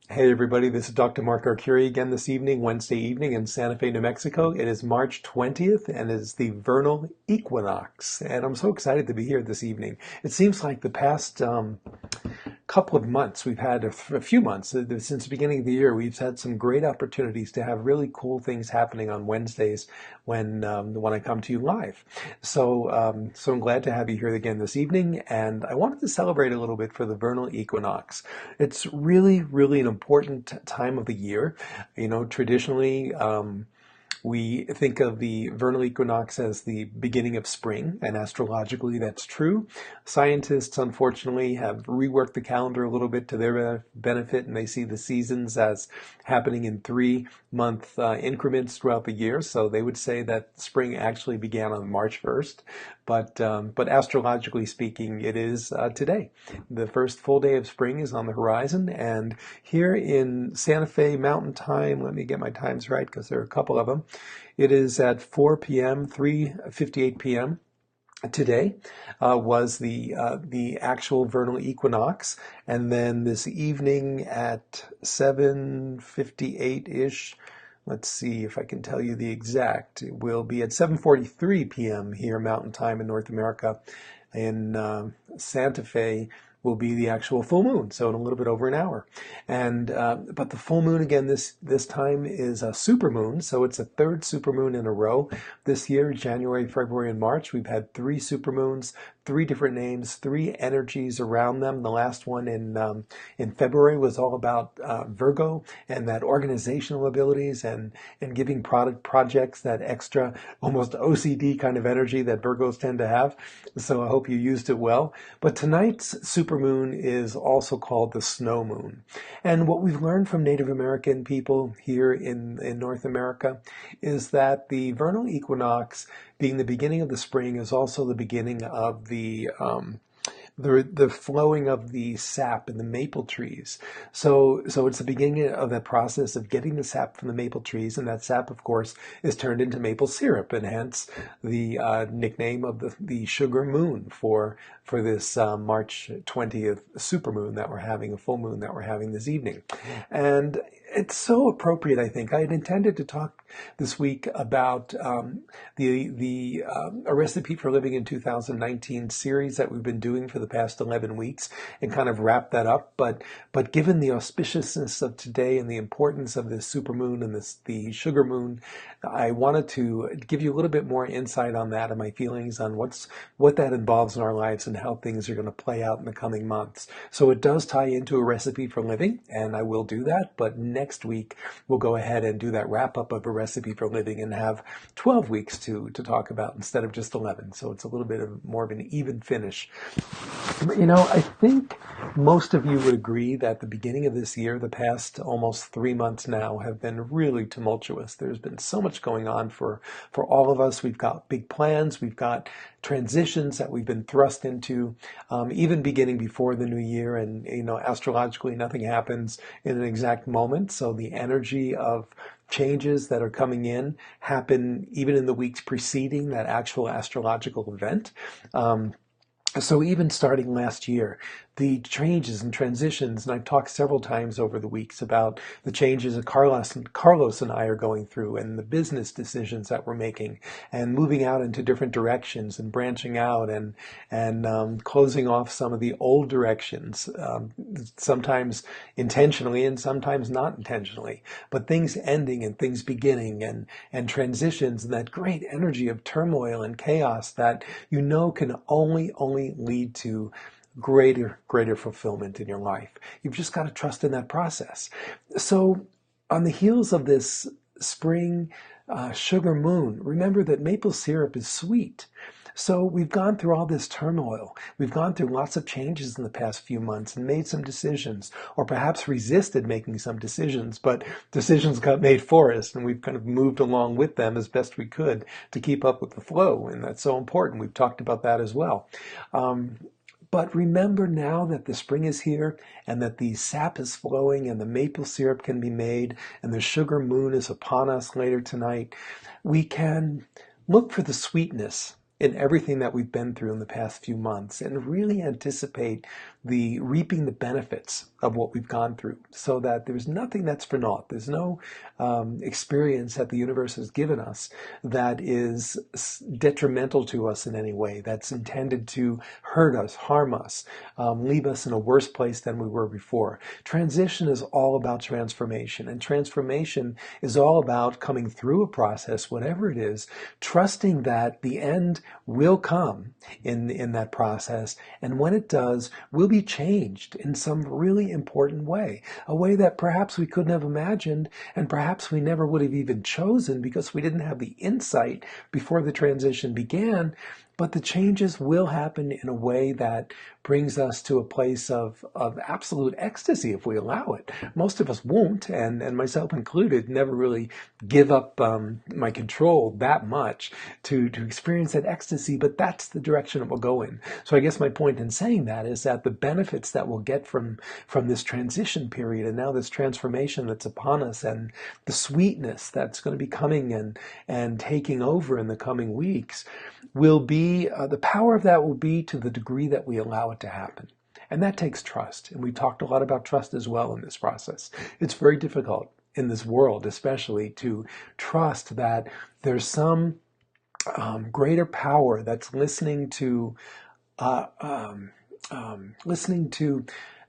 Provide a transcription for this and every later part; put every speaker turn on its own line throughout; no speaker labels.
Hey everybody, this is Dr. Mark Arcuri again this evening, Wednesday evening in Santa Fe, New Mexico. It is March 20th and it is the vernal equinox. And I'm so excited to be here this evening. It seems like the past couple of months, we've had a few months since the beginning of the year, we've had some great opportunities to have really cool things happening on Wednesdays when I come to you live. So I'm glad to have you here again this evening, and I wanted to celebrate a little bit for the vernal equinox. It's really, really an important time of the year. You know, traditionally, we think of the vernal equinox as the beginning of spring, and astrologically that's true. Scientists, unfortunately, have reworked the calendar a little bit to their benefit, and they see the seasons as happening in 3 month increments throughout the year. So they would say that spring actually began on March 1st, but astrologically speaking, it is today. The first full day of spring is on the horizon, and here in Santa Fe Mountain Time, let me get my times right because there are a couple of them. It is at 4 p.m., 3:58 p.m. Today was the actual vernal equinox, and then this evening at 7:58-ish. Let's see if I can tell you the exact. It will be at 7:43 p.m. here Mountain Time in North America. In Santa Fe will be the actual full moon, so in a little bit over an hour. And but the full moon again this time is a super moon, so it's a third super moon in a row. This year, January, February, and March, we've had three super moons, three different names, three energies around them. The last one in February was all about Virgo and that organizational abilities and giving projects that extra, almost OCD kind of energy that Virgos tend to have. So I hope you used it well. But tonight's supermoon is also called the snow moon. And what we've learned from Native American people here in North America is that the vernal equinox, being the beginning of the spring, is also the beginning of the flowing of the sap in the maple trees. So it's the beginning of that process of getting the sap from the maple trees, and that sap, of course, is turned into maple syrup, and hence the nickname of the sugar moon for this March 20th supermoon that we're having, a full moon that we're having this evening. And it's so appropriate, I think. I had intended to talk this week about the A Recipe for Living in 2019 series that we've been doing for the past 11 weeks and kind of wrap that up. But given the auspiciousness of today and the importance of this supermoon and the sugar moon, I wanted to give you a little bit more insight on that and my feelings on what that involves in our lives and how things are going to play out in the coming months. So it does tie into A Recipe for Living, and I will do that. But next week, we'll go ahead and do that wrap up of A Recipe for Living and have 12 weeks to talk about instead of just 11. So it's a little bit of more of an even finish. But, you know, I think most of you would agree that the beginning of this year, the past almost 3 months now, have been really tumultuous. There's been so much going on for all of us. We've got big plans. We've got transitions that we've been thrust into, even beginning before the new year. And, you know, astrologically, nothing happens in an exact moment. So the energy of changes that are coming in happen even in the weeks preceding that actual astrological event. So even starting last year, the changes and transitions, and I've talked several times over the weeks about the changes that Carlos and I are going through and the business decisions that we're making and moving out into different directions and branching out and closing off some of the old directions, sometimes intentionally and sometimes not intentionally, but things ending and things beginning and transitions and that great energy of turmoil and chaos that you know can only lead to greater fulfillment in your life. You've just got to trust in that process. So on the heels of this spring sugar moon, remember that maple syrup is sweet. So we've gone through all this turmoil. We've gone through lots of changes in the past few months and made some decisions, or perhaps resisted making some decisions, but decisions got made for us, and we've kind of moved along with them as best we could to keep up with the flow, and that's so important. We've talked about that as well. But remember now that the spring is here and that the sap is flowing and the maple syrup can be made and the sugar moon is upon us later tonight, we can look for the sweetness in everything that we've been through in the past few months and really anticipate the reaping the benefits of what we've gone through, so that there's nothing that's for naught. There's no experience that the universe has given us that is detrimental to us in any way, that's intended to hurt us, harm us, leave us in a worse place than we were before. Transition is all about transformation, and transformation is all about coming through a process, whatever it is, trusting that the end will come in that process, and when it does, we'll be changed in some really important way, a way that perhaps we couldn't have imagined, and perhaps we never would have even chosen because we didn't have the insight before the transition began. But the changes will happen in a way that brings us to a place of absolute ecstasy if we allow it. Most of us won't, and myself included, never really give up my control that much to experience that ecstasy, but that's the direction it will go in. So I guess my point in saying that is that the benefits that we'll get from this transition period and now this transformation that's upon us, and the sweetness that's going to be coming and taking over in the coming weeks, will be, the power of that will be to the degree that we allow it to happen. And that takes trust. And we talked a lot about trust as well in this process. It's very difficult in this world, especially, to trust that there's some greater power that's listening to not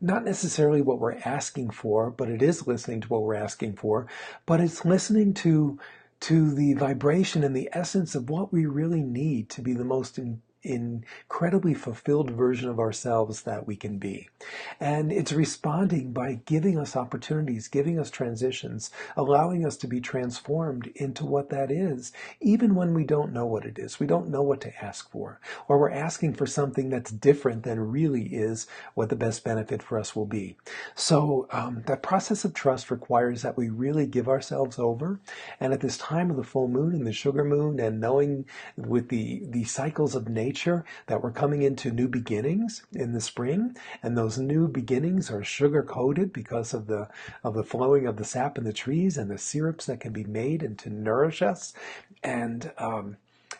necessarily what we're asking for, but it is listening to what we're asking for, but it's listening to the vibration and the essence of what we really need to be the most incredibly fulfilled version of ourselves that we can be. And it's responding by giving us opportunities, giving us transitions, allowing us to be transformed into what that is, even when we don't know what it is. We don't know what to ask for, or we're asking for something that's different than really is what the best benefit for us will be. So that process of trust requires that we really give ourselves over. And at this time of the full moon and the sugar moon, and knowing with the cycles of nature that we're coming into new beginnings in the spring, and those new beginnings are sugar coated because of the flowing of the sap in the trees and the syrups that can be made and to nourish us, and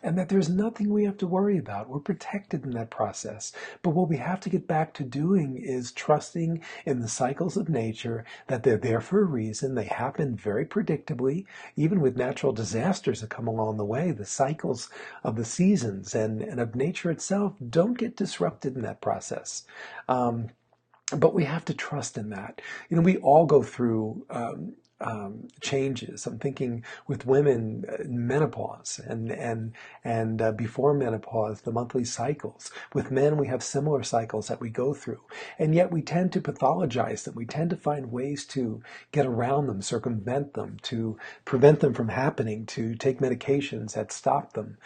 that there's nothing we have to worry about. We're protected in that process. But what we have to get back to doing is trusting in the cycles of nature, that they're there for a reason. They happen very predictably, even with natural disasters that come along the way. The cycles of the seasons and of nature itself don't get disrupted in that process. But we have to trust in that. You know, we all go through changes. I'm thinking with women, menopause and before menopause, the monthly cycles. With men, we have similar cycles that we go through, and yet we tend to pathologize them. We tend to find ways to get around them, circumvent them, to prevent them from happening, to take medications that stop them.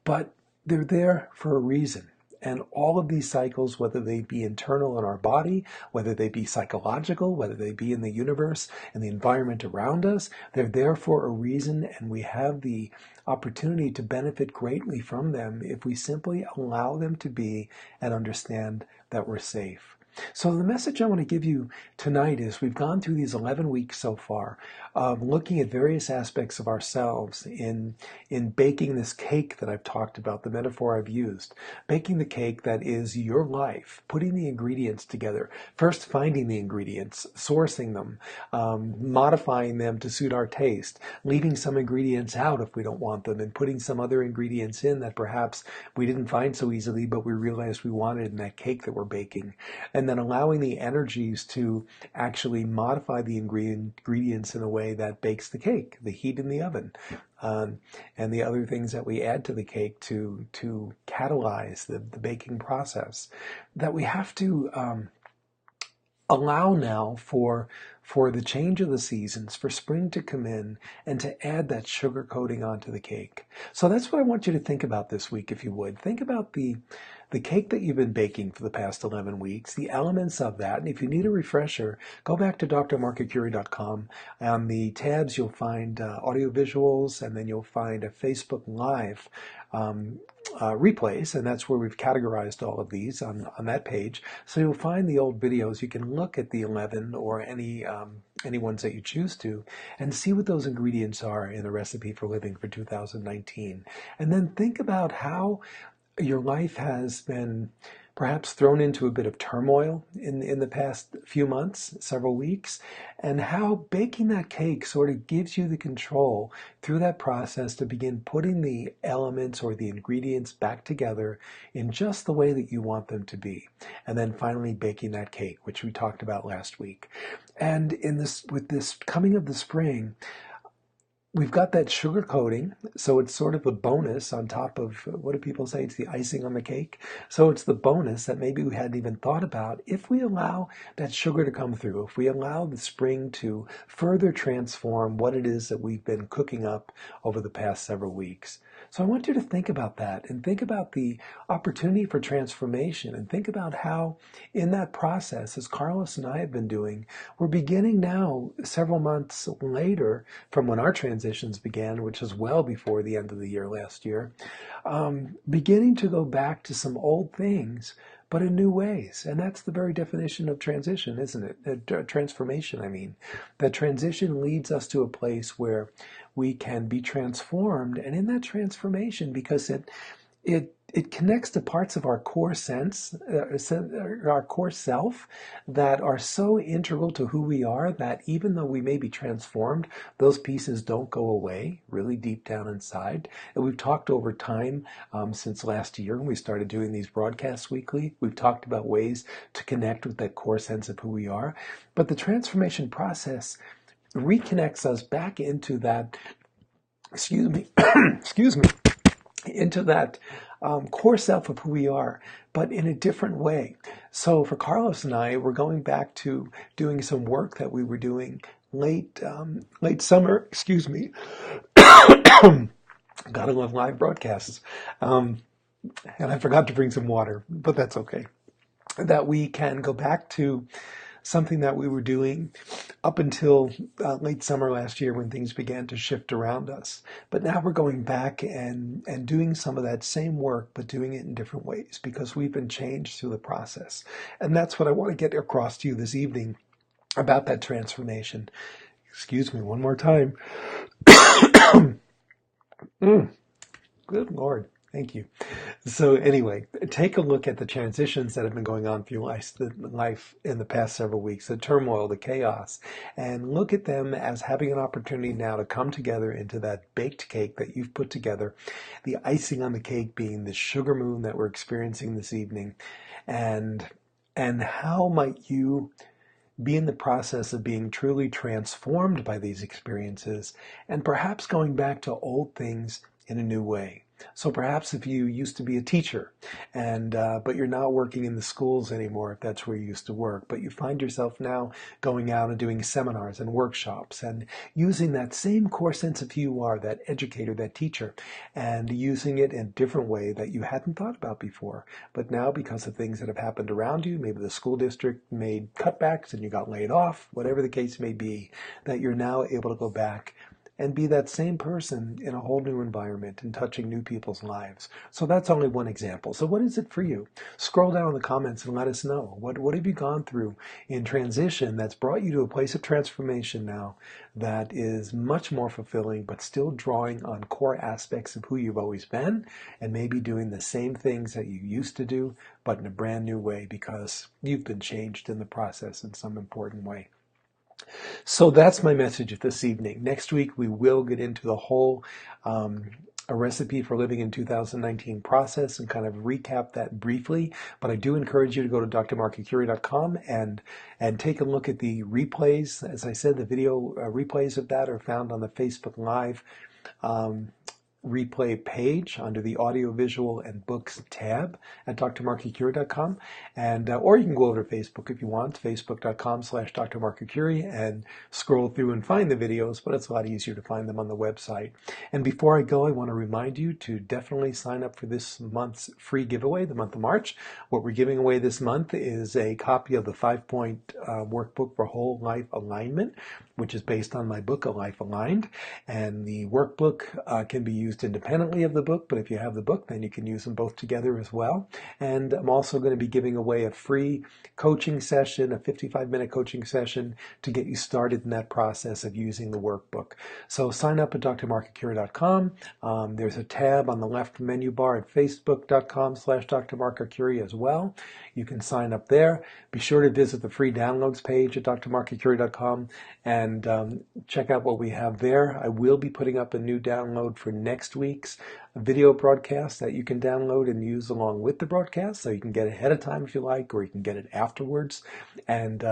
But they're there for a reason. And all of these cycles, whether they be internal in our body, whether they be psychological, whether they be in the universe and the environment around us, they're there for a reason, and we have the opportunity to benefit greatly from them if we simply allow them to be and understand that we're safe. So the message I want to give you tonight is we've gone through these 11 weeks so far of looking at various aspects of ourselves in baking this cake that I've talked about, the metaphor I've used. Baking the cake that is your life, putting the ingredients together, first finding the ingredients, sourcing them, modifying them to suit our taste, leaving some ingredients out if we don't want them, and putting some other ingredients in that perhaps we didn't find so easily, but we realized we wanted in that cake that we're baking. And then allowing the energies to actually modify the ingredients in a way that bakes the cake, the heat in the oven, and the other things that we add to the cake to catalyze the baking process. That we have to allow now for the change of the seasons, for spring to come in and to add that sugar coating onto the cake. So that's what I want you to think about this week, if you would. Think about the cake that you've been baking for the past 11 weeks, the elements of that. And if you need a refresher, go back to drmarkarcuri.com. On the tabs, you'll find audio visuals, and then you'll find a Facebook Live replays, and that's where we've categorized all of these on that page. So you'll find the old videos. You can look at the 11 or any ones that you choose to, and see what those ingredients are in the recipe for living for 2019. And then think about how your life has been perhaps thrown into a bit of turmoil in the past few months, several weeks, and how baking that cake sort of gives you the control through that process to begin putting the elements or the ingredients back together in just the way that you want them to be. And then finally baking that cake, which we talked about last week. And with this coming of the spring, we've got that sugar coating, so it's sort of a bonus on top of what do people say? It's the icing on the cake. So it's the bonus that maybe we hadn't even thought about if we allow that sugar to come through, if we allow the spring to further transform what it is that we've been cooking up over the past several weeks. So I want you to think about that and think about the opportunity for transformation and think about how in that process, as Carlos and I have been doing, we're beginning now, several months later from when our transitions began, which was well before the end of the year last year, beginning to go back to some old things, but in new ways. And that's the very definition of transition, isn't it? Transformation, I mean. That transition leads us to a place where we can be transformed. And in that transformation, because it connects to parts of our core our core self that are so integral to who we are that even though we may be transformed, those pieces don't go away really deep down inside. And we've talked over time since last year when we started doing these broadcasts weekly. We've talked about ways to connect with that core sense of who we are. But the transformation process reconnects us back into that, excuse me, excuse me, into that core self of who we are, but in a different way. So for Carlos and I, we're going back to doing some work that we were doing late summer. Excuse me. Gotta love live broadcasts. And I forgot to bring some water, but that's okay. That we can go back to something that we were doing up until late summer last year when things began to shift around us. But now we're going back and doing some of that same work, but doing it in different ways because we've been changed through the process. And that's what I want to get across to you this evening about that transformation. Excuse me one more time. Good Lord. Thank you. So anyway, take a look at the transitions that have been going on through life in the past several weeks, the turmoil, the chaos, and look at them as having an opportunity now to come together into that baked cake that you've put together, the icing on the cake being the sugar moon that we're experiencing this evening. And how might you be in the process of being truly transformed by these experiences and perhaps going back to old things in a new way. So perhaps if you used to be a teacher and but you're not working in the schools anymore, if that's where you used to work, but you find yourself now going out and doing seminars and workshops and using that same core sense of who you are, that educator, that teacher, and using it in a different way that you hadn't thought about before. But now because of things that have happened around you, maybe the school district made cutbacks and you got laid off, whatever the case may be, that you're now able to go back and be that same person in a whole new environment and touching new people's lives. So that's only one example. So what is it for you? Scroll down in the comments and let us know. What have you gone through in transition that's brought you to a place of transformation now that is much more fulfilling, but still drawing on core aspects of who you've always been and maybe doing the same things that you used to do, but in a brand new way because you've been changed in the process in some important way. So that's my message this evening. Next week, we will get into the whole a recipe for living in 2019 process and kind of recap that briefly. But I do encourage you to go to drmarkacuri.com and take a look at the replays. As I said, the video replays of that are found on the Facebook Live replay page under the audio, visual, and books tab at drmarkacuri.com. And or you can go over to Facebook if you want, facebook.com/drmarkacuri, and scroll through and find the videos, but it's a lot easier to find them on the website. And before I go, I want to remind you to definitely sign up for this month's free giveaway, the month of March. What we're giving away this month is a copy of the 5-point workbook for whole life alignment, which is based on my book, A Life Aligned. And the workbook can be used used independently of the book, but if you have the book, then you can use them both together as well. And I'm also going to be giving away a free coaching session, a 55-minute coaching session to get you started in that process of using the workbook. So sign up at drmarkarcuri.com. There's a tab on the left menu bar at facebook.com/drmarkarcuri as well. You can sign up there. Be sure to visit the free downloads page at drmarkarcuri.com and check out what we have there. I will be putting up a new download for next week's video broadcast that you can download and use along with the broadcast, so you can get it ahead of time if you like, or you can get it afterwards. And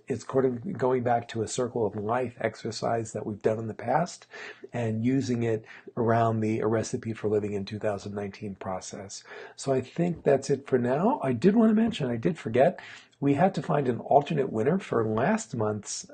it's going back to a circle of life exercise that we've done in the past and using it around the A Recipe for Living in 2019 process. So I think that's it for now. I did want to mention, I did forget, we had to find an alternate winner for last month's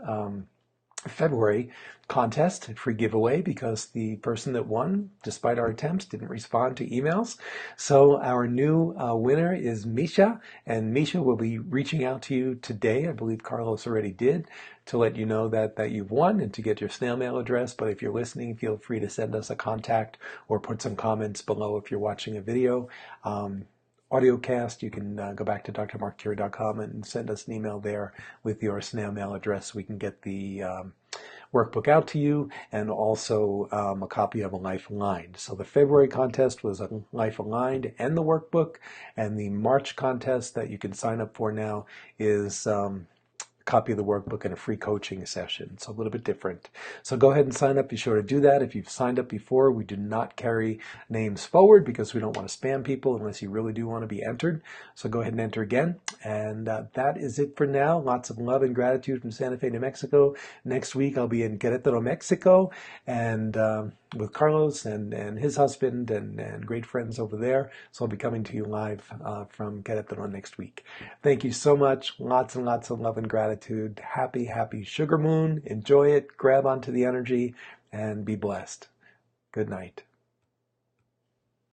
February contest, free giveaway, because the person that won, despite our attempts, didn't respond to emails. So our new winner is Misha, and Misha will be reaching out to you today. I believe Carlos already did, to let you know that you've won and to get your snail mail address. But if you're listening, feel free to send us a contact or put some comments below if you're watching a video. Audiocast, you can go back to drmarkcuri.com and send us an email there with your snail mail address so we can get the workbook out to you, and also a copy of A Life Aligned. So the February contest was A Life Aligned and the workbook, and the March contest that you can sign up for now is copy of the workbook and a free coaching session. It's a little bit different. So go ahead and sign up. Be sure to do that. If you've signed up before, we do not carry names forward because we don't want to spam people unless you really do want to be entered. So go ahead and enter again. And that is it for now. Lots of love and gratitude from Santa Fe, New Mexico. Next week, I'll be in Querétaro, Mexico, and with Carlos and his husband and great friends over there. So I'll be coming to you live from Querétaro next week. Thank you so much. Lots and lots of love and gratitude. Happy, happy Sugar Moon. Enjoy it. Grab onto the energy and be blessed. Good night.